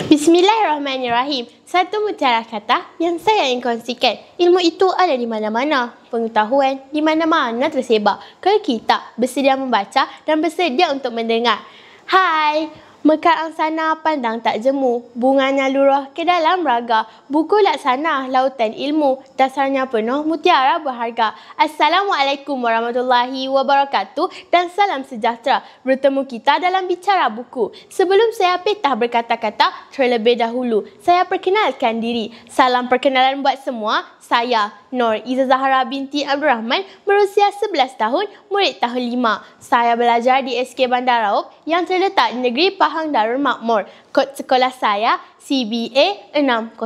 Bismillahirrahmanirrahim. Satu mutiara kata yang saya ingin kongsikan. Ilmu itu ada di mana-mana. Pengetahuan di mana-mana tersebar. Kalau kita bersedia membaca dan bersedia untuk mendengar. Hai, mekar angsana pandang tak jemu. Bunganya luruh ke dalam raga. Buku laksana lautan ilmu. Dasarnya penuh mutiara berharga. Assalamualaikum warahmatullahi wabarakatuh. Dan salam sejahtera. Bertemu kita dalam bicara buku. Sebelum saya petah berkata-kata, terlebih dahulu saya perkenalkan diri. Salam perkenalan buat semua. Saya Nur Iza Zahra binti Abdul Rahman, berusia 11 tahun, murid tahun 5. Saya belajar di SK Bandar Raub yang terletak di Negeri Pahang Darul Makmur. Kod sekolah saya CBA 6001.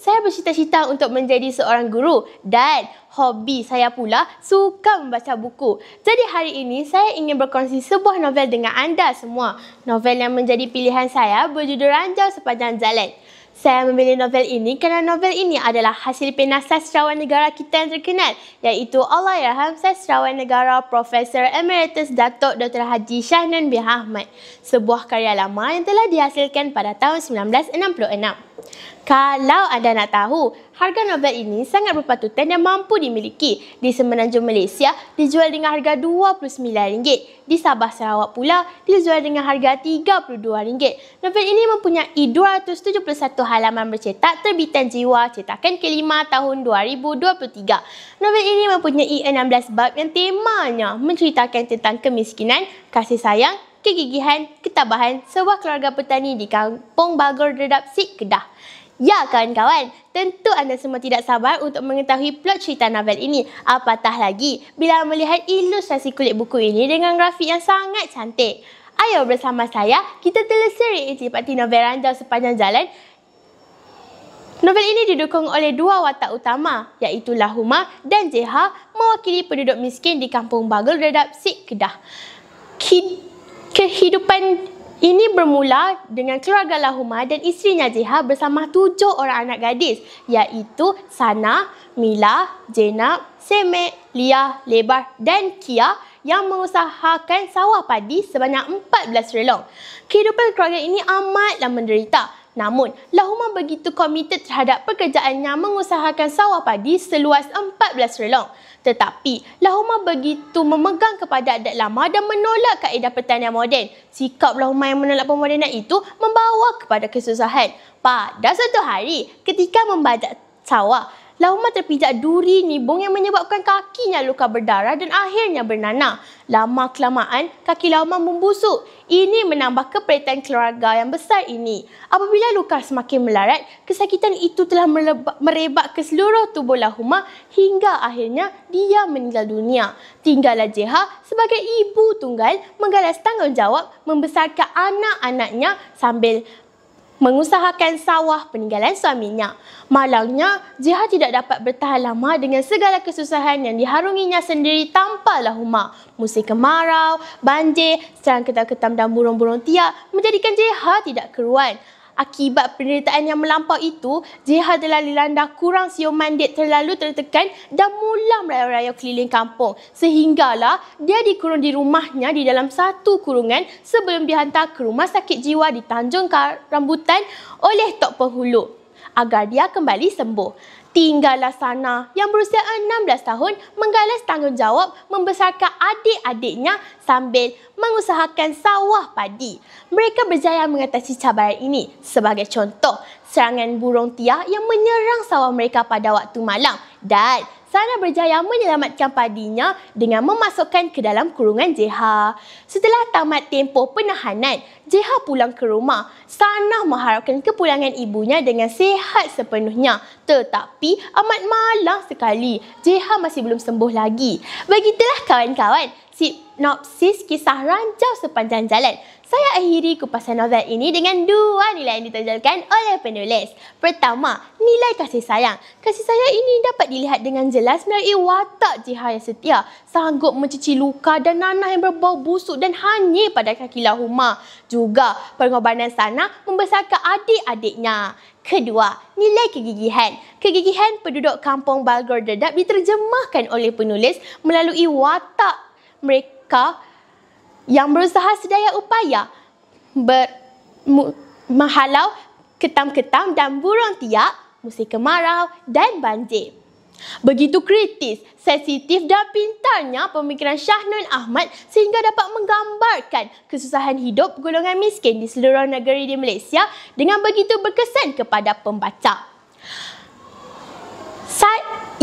Saya bercita-cita untuk menjadi seorang guru dan hobi saya pula suka membaca buku. Jadi hari ini saya ingin berkongsi sebuah novel dengan anda semua. Novel yang menjadi pilihan saya berjudul Ranjau Sepanjang Jalan. Saya memilih novel ini kerana novel ini adalah hasil pena sastrawan negara kita yang terkenal, iaitu Allahyarham Sastrawan Negara Profesor Emeritus Datuk Dr. Haji Shahnan bin Ahmad. Sebuah karya lama yang telah dihasilkan pada tahun 1966. Kalau anda nak tahu, harga novel ini sangat berpatutan dan mampu dimiliki. Di Semenanjung Malaysia dijual dengan harga RM29. Di Sabah Sarawak pula dijual dengan harga RM32. Novel ini mempunyai 271 halaman bercetak terbitan Jiwa cetakan kelima tahun 2023. Novel ini mempunyai 16 bab yang temanya menceritakan tentang kemiskinan, kasih sayang, kegigihan, ketabahan sebuah keluarga petani di Kampung Bagor Dedap Sik, Kedah. Ya kawan-kawan, tentu anda semua tidak sabar untuk mengetahui plot cerita novel ini. Apatah lagi bila melihat ilustrasi kulit buku ini dengan grafik yang sangat cantik. Ayo bersama saya, kita telusuri intipati novel Ranjau Sepanjang Jalan. Novel ini didukung oleh dua watak utama, iaitu Lahuma dan Jeha, mewakili penduduk miskin di Kampung Bagol Dedap Sik, Kedah. Kehidupan ini bermula dengan keluarga Lahuma dan isterinya Jeha bersama 7 orang anak gadis, iaitu Sana, Mila, Jenab, Semek, Lia, Lebar dan Kia yang mengusahakan sawah padi sebanyak 14 relong. Kehidupan keluarga ini amatlah menderita. Namun, Lahuma begitu komited terhadap pekerjaannya mengusahakan sawah padi seluas 14 relong. Tetapi, Lahuma begitu memegang kepada adat lama dan menolak kaedah pertanian moden. Sikap Lahuma yang menolak pemodenan itu membawa kepada kesusahan. Pada suatu hari, ketika membajak sawah, Lahuma terpijak duri nibung yang menyebabkan kakinya luka berdarah dan akhirnya bernanah. Lama-kelamaan, kaki Lahuma membusuk. Ini menambah keperitan keluarga yang besar ini. Apabila luka semakin melarat, kesakitan itu telah merebak ke seluruh tubuh Lahuma hingga akhirnya dia meninggal dunia. Tinggallah Jeha sebagai ibu tunggal menggalas tanggungjawab membesarkan anak-anaknya sambil mengusahakan sawah peninggalan suaminya. Malangnya, Jeha tidak dapat bertahan lama dengan segala kesusahan yang diharunginya sendiri tanpa Lahuma. Musim kemarau, banjir, serang ketam-ketam dan burung-burung tiak menjadikan Jeha tidak keruan. Akibat penderitaan yang melampau itu, Jeha telah dilanda kurang siuman mandit terlalu tertekan dan mula merayau-rayau keliling kampung. Sehinggalah dia dikurung di rumahnya di dalam satu kurungan sebelum dihantar ke rumah sakit jiwa di Tanjung Rambutan oleh Tok Penghulu agar dia kembali sembuh. Tinggallah Sana yang berusia 16 tahun menggalas tanggungjawab membesarkan adik-adiknya sambil mengusahakan sawah padi. Mereka berjaya mengatasi cabaran ini. Sebagai contoh, serangan burung tiak yang menyerang sawah mereka pada waktu malam dan Sana berjaya menyelamatkan padinya dengan memasukkan ke dalam kurungan Jeha. Setelah tamat tempoh penahanan, Jeha pulang ke rumah. Sana mengharapkan kepulangan ibunya dengan sihat sepenuhnya. Tetapi amat malang sekali. Jeha masih belum sembuh lagi. Begitulah kawan-kawan, sinopsis kisah Ranjau Sepanjang Jalan. Saya akhiri kupasan novel ini dengan 2 nilai yang ditonjolkan oleh penulis. Pertama, nilai kasih sayang. Kasih sayang ini dapat dilihat dengan jelas melalui watak Jeha yang setia, sanggup mencuci luka dan nanah yang berbau busuk dan hanyir pada kaki Lahuma. Juga, pengorbanan Sana membesarkan adik-adiknya. Kedua, nilai kegigihan. Kegigihan penduduk Kampung Bagor Dedap diterjemahkan oleh penulis melalui watak mereka yang berusaha sedaya upaya menghalau ketam-ketam dan burung tiak, musim kemarau dan banjir. Begitu kritis, sensitif dan pintarnya pemikiran Shahnun Ahmad sehingga dapat menggambarkan kesusahan hidup golongan miskin di seluruh negeri di Malaysia dengan begitu berkesan kepada pembaca.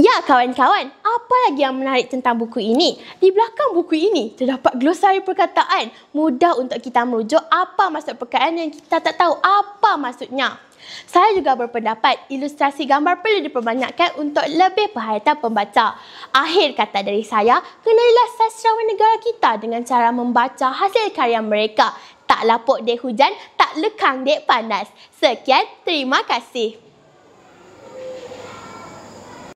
Ya kawan-kawan, apa lagi yang menarik tentang buku ini? Di belakang buku ini terdapat glosari perkataan. Mudah untuk kita merujuk apa maksud perkataan yang kita tak tahu apa maksudnya. Saya juga berpendapat ilustrasi gambar perlu diperbanyakkan untuk lebih perhatian pembaca. Akhir kata dari saya, kenalilah sastrawan negara kita dengan cara membaca hasil karya mereka. Tak lapuk dek hujan, tak lekang dek panas. Sekian, terima kasih.